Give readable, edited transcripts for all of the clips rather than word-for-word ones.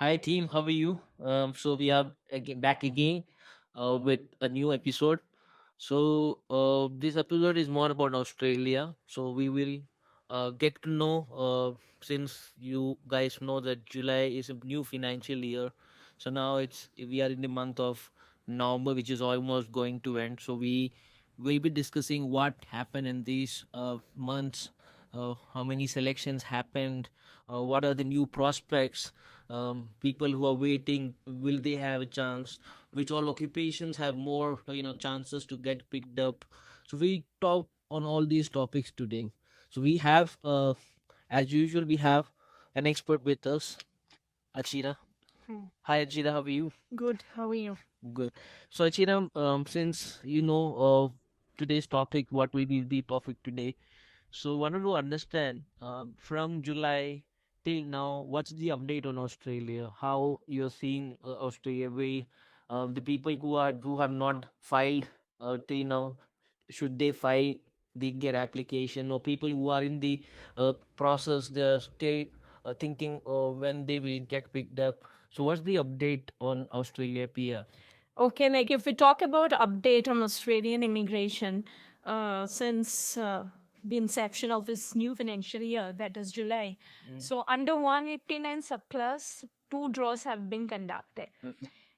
Hi team, how are you? So we are back again with a new episode. This episode is more about Australia. So we will get to know since you guys know that July is a new financial year. So now we are in the month of November, which is almost going to end. So we will be discussing what happened in these months, how many selections happened, what are the new prospects, people who are waiting, will they have a chance, which all occupations have more chances to get picked up. So we talk on all these topics today. So we have as usual we have an expert with us, Achira. Hi Achira, how are you? Good. How are you? Good. So Achira, since today's topic, what will be the topic today, so wanted to understand from July till now, what's the update on Australia? How you're seeing Australia? The people who have not filed till now, should they file their application? Or people who are in the process, they're still thinking when they will get picked up. So what's the update on Australia, Pia? Okay, like if we talk about update on Australian immigration, since the inception of this new financial year, that is July. So under 189 subclass, two draws have been conducted.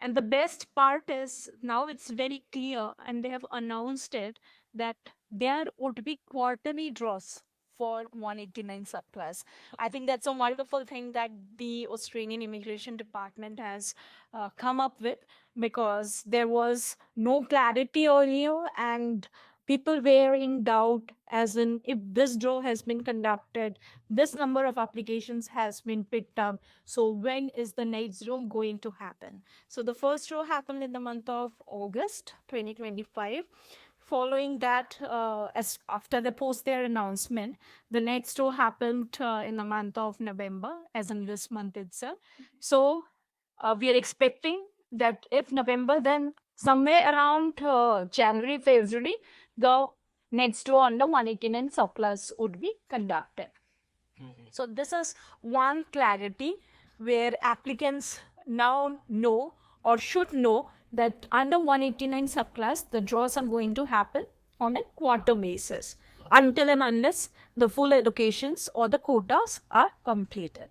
And the best part is now it's very clear, and they have announced it that there would be quarterly draws for 189 subclass. I think that's a wonderful thing that the Australian Immigration Department has come up with, because there was no clarity earlier, and people were in doubt as in if this draw has been conducted, this number of applications has been picked up, so when is the next draw going to happen? So the first draw happened in the month of August 2025. Following that, as after they post their announcement, the next draw happened in the month of November, as in this month itself. So we are expecting that if November, then somewhere around January, February, the next draw under 189 subclass would be conducted. So this is one clarity where applicants now know or should know that under 189 subclass, the draws are going to happen on a quarter basis until and unless the full allocations or the quotas are completed.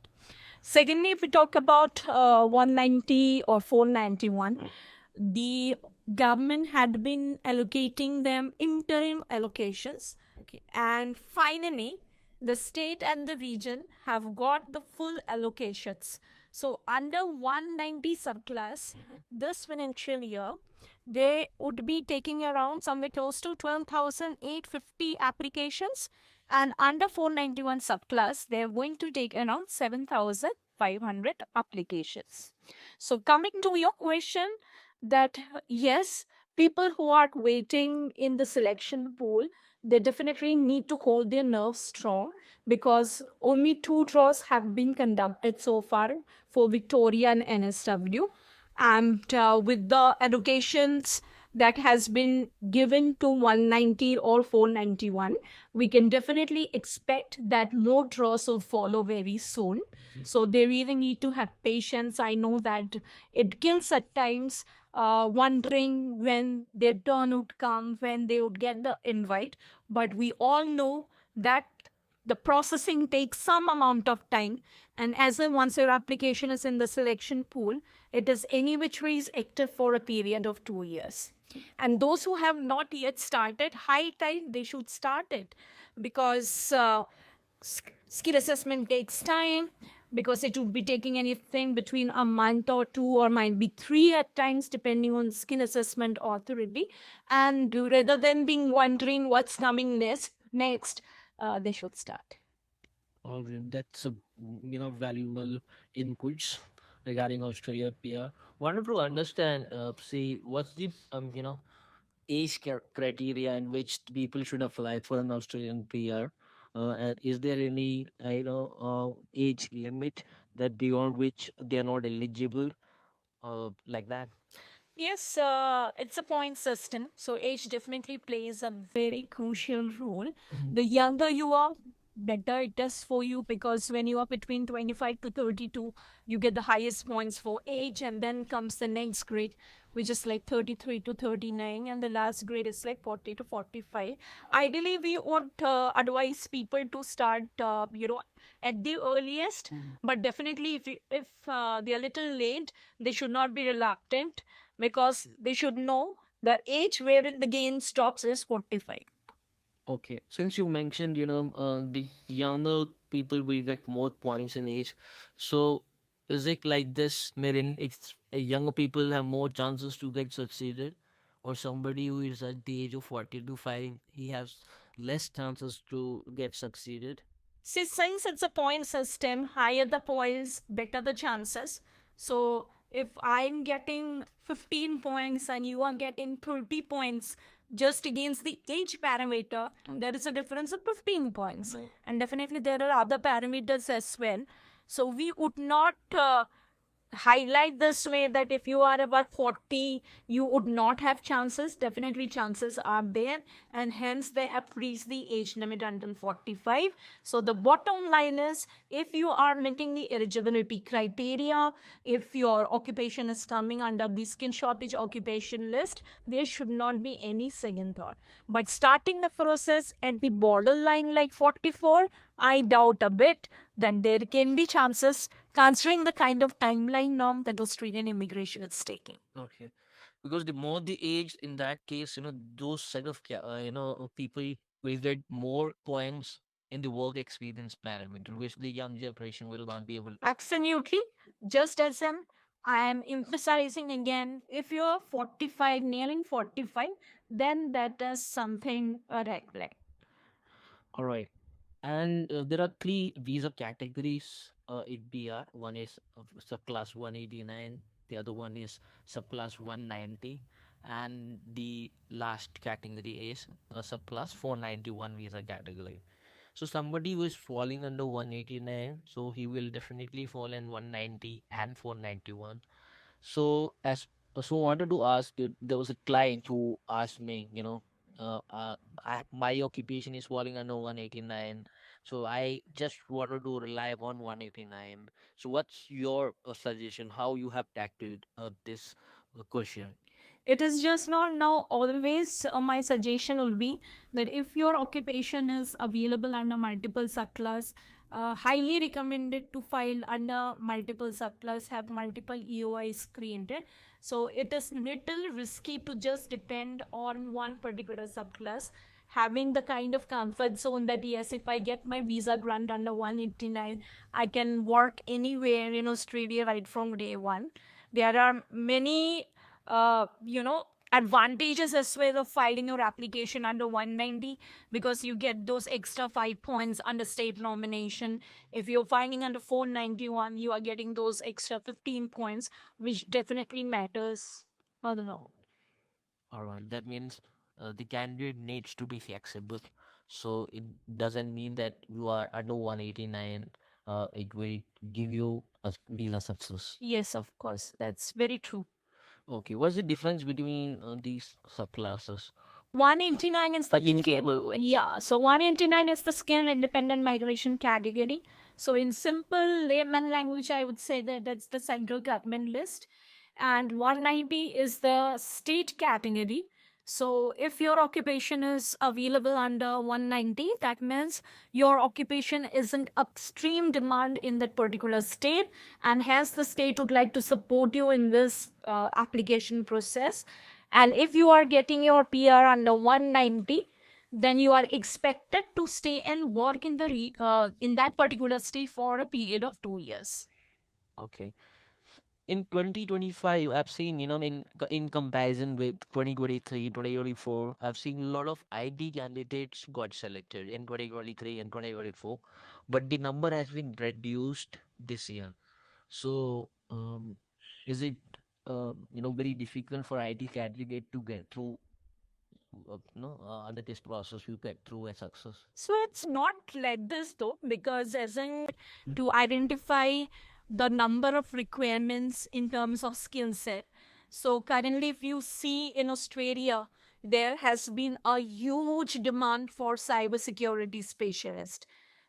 Secondly, if we talk about 190 or 491, the government had been allocating them interim allocations. Okay. And finally, the state and the region have got the full allocations. So under 190 subclass, this financial year, they would be taking around somewhere close to 12,850 applications, and under 491 subclass, they're going to take around 7,500 applications. So coming to your question, that yes, people who are waiting in the selection pool, they definitely need to hold their nerves strong, because only two draws have been conducted so far for Victoria and NSW. And with the allocations that has been given to 190 or 491, we can definitely expect that more draws will follow very soon. So they really need to have patience. I know that it kills at times, wondering when their turn would come, when they would get the invite. But we all know that the processing takes some amount of time. And as in, once your application is in the selection pool, it is any which way is active for a period of 2 years. And those who have not yet started, high time they should start it, because skill assessment takes time, because it would be taking anything between a month or two, or might be three at times, depending on skill assessment authority. And rather than being wondering what's coming next, they should start. All right, that's a valuable inputs regarding Australia PR. Wanted to understand, see what's the age criteria in which people should apply for an Australian PR, and is there any age limit that beyond which they are not eligible, like that? Yes, it's a point system. So age definitely plays a very crucial role. The younger you are, better it is for you, because when you are between 25 to 32, you get the highest points for age, and then comes the next grade, which is like 33 to 39, and the last grade is like 40 to 45. Ideally, we would advise people to start, at the earliest, but definitely if they are little late, they should not be reluctant, because they should know the age wherein the gain stops is 45. Okay, since you mentioned, the younger people will get more points in age, so is it like this, wherein it's younger people have more chances to get succeeded, or somebody who is at the age of 40 to 5, he has less chances to get succeeded? See, since it's a point system, higher the points, better the chances. So if I'm getting 15 points and you are getting 30 points just against the age parameter, there is a difference of 15 points. Right. And definitely there are other parameters as well. So we would not highlight this way that if you are about 40, you would not have chances. Definitely chances are there, and hence they have reached the age limit until 45. So the bottom line is, if you are meeting the eligibility criteria, if your occupation is coming under the skin shortage occupation list, there should not be any second thought. But starting the process at the borderline like 44, I doubt a bit. Then there can be chances, considering the kind of timeline norm that Australian immigration is taking. Okay. Because the more the age, in that case, those set of people will get more points in the work experience parameter, which the young generation will not be able. Absolutely. Just as I am emphasizing again, if you're 45, nearing 45, then that is something a red flag. All right. And there are three visa categories in BR. One is subclass 189, the other one is subclass 190, and the last category is subclass 491 visa category. So somebody who is falling under 189, so he will definitely fall in 190 and 491. So I wanted to ask you, there was a client who asked me, my occupation is falling under 189, so I just wanted to rely on 189. So what's your suggestion? How you have tackled this question? It is just not now always my suggestion will be that if your occupation is available under multiple subclass, highly recommended to file under multiple subclass, have multiple EOIs created. So it is little risky to just depend on one particular subclass, having the kind of comfort zone that yes, if I get my visa grant under 189, I can work anywhere in Australia right from day one. There are many advantages as well of filing your application under 190, because you get those extra 5 points under state nomination. If you're filing under 491, you are getting those extra 15 points, which definitely matters. I don't know. All right, that means the candidate needs to be flexible. So it doesn't mean that you are under 189, it will give you a visa success. Yes, of course. That's very true. Okay, what's the difference between these subclasses? 189 is the yeah. So 189 is the skill independent migration category. So in simple layman language, I would say that that's the central government list, and 190 is the state category. So if your occupation is available under 190, that means your occupation is in upstream demand in that particular state, and hence the state would like to support you in this application process. And if you are getting your PR under 190, then you are expected to stay and work in in that particular state for a period of 2 years. Okay. In 2025, I've seen, in comparison with 2023, 2024, I've seen a lot of IT candidates got selected in 2023 and 2024, but the number has been reduced this year. So, is it, very difficult for IT candidate to get through, under this process, you get through a success? So it's not like this though, because as in to identify the number of requirements in terms of skill set. So currently, if you see in Australia, there has been a huge demand for cybersecurity specialist.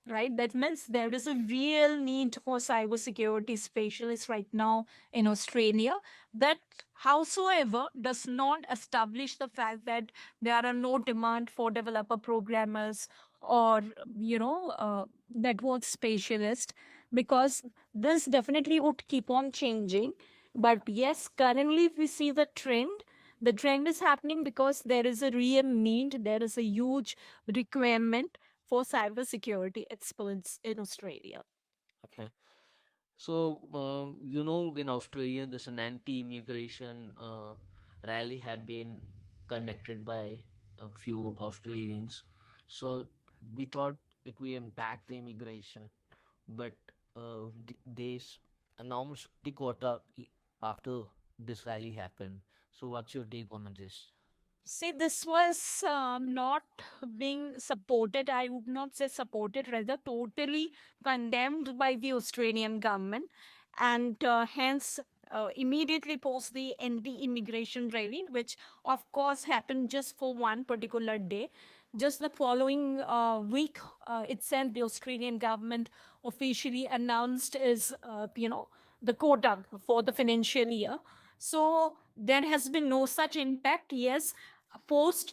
right? That means there is a real need for cybersecurity specialists right now in Australia. That, howsoever, does not establish the fact that there are no demand for developer programmers or network specialists, because this definitely would keep on changing. But yes, currently if we see the trend is happening because there is a real need, there is a huge requirement for cybersecurity experts in Australia. Okay. So, in Australia, there's an anti-immigration rally had been conducted by a few Australians. So, we thought it would impact the immigration, but they announced the quota after this rally happened. So, what's your take on this? See, this was not being supported. I would not say supported, rather totally condemned by the Australian government, and hence immediately post the anti-immigration rally, which of course happened just for one particular day. Just the following week itself, the Australian government officially announced the quota for the financial year. So there has been no such impact. Yes,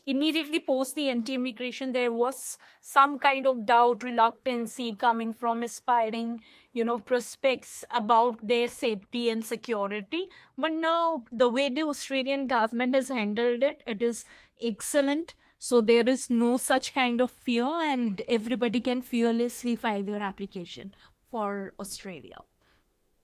immediately post the anti-immigration, there was some kind of doubt, reluctancy coming from aspiring prospects about their safety and security. But now the way the Australian government has handled it, it is excellent. So there is no such kind of fear, and everybody can fearlessly file their application for Australia.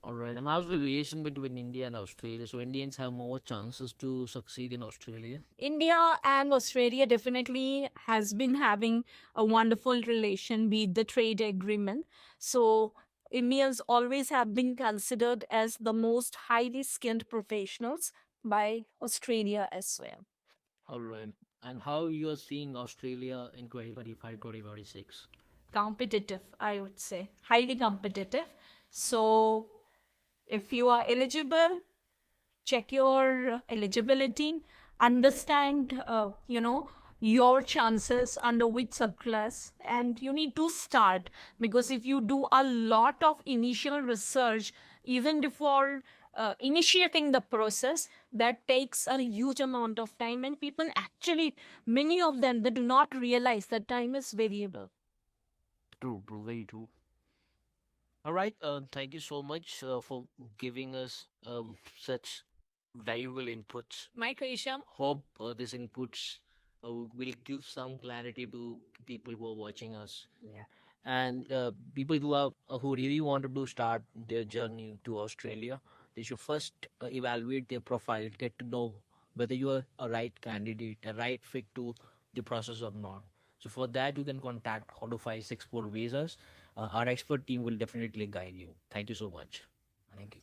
All right. And how's the relation between India and Australia? So, Indians have more chances to succeed in Australia. India and Australia definitely has been having a wonderful relation with the trade agreement. So Indians always have been considered as the most highly skilled professionals by Australia as well. All right. And how you are seeing Australia in 2025, 2026? Competitive, I would say, highly competitive. So if you are eligible, check your eligibility, understand your chances under which subclass, and you need to start, because if you do a lot of initial research even before initiating the process, that takes a huge amount of time, and people actually, many of them, they do not realize that time is variable. True, true, very true. All right. Thank you so much for giving us such valuable inputs. My Krisham. Hope these inputs will give some clarity to people who are watching us. Yeah. And people who really wanted to start their journey to Australia, they should first evaluate their profile, get to know whether you are a right candidate, a right fit to the process or not. So for that, you can contact How to 564 Visas. Our expert team will definitely guide you. Thank you so much. Thank you.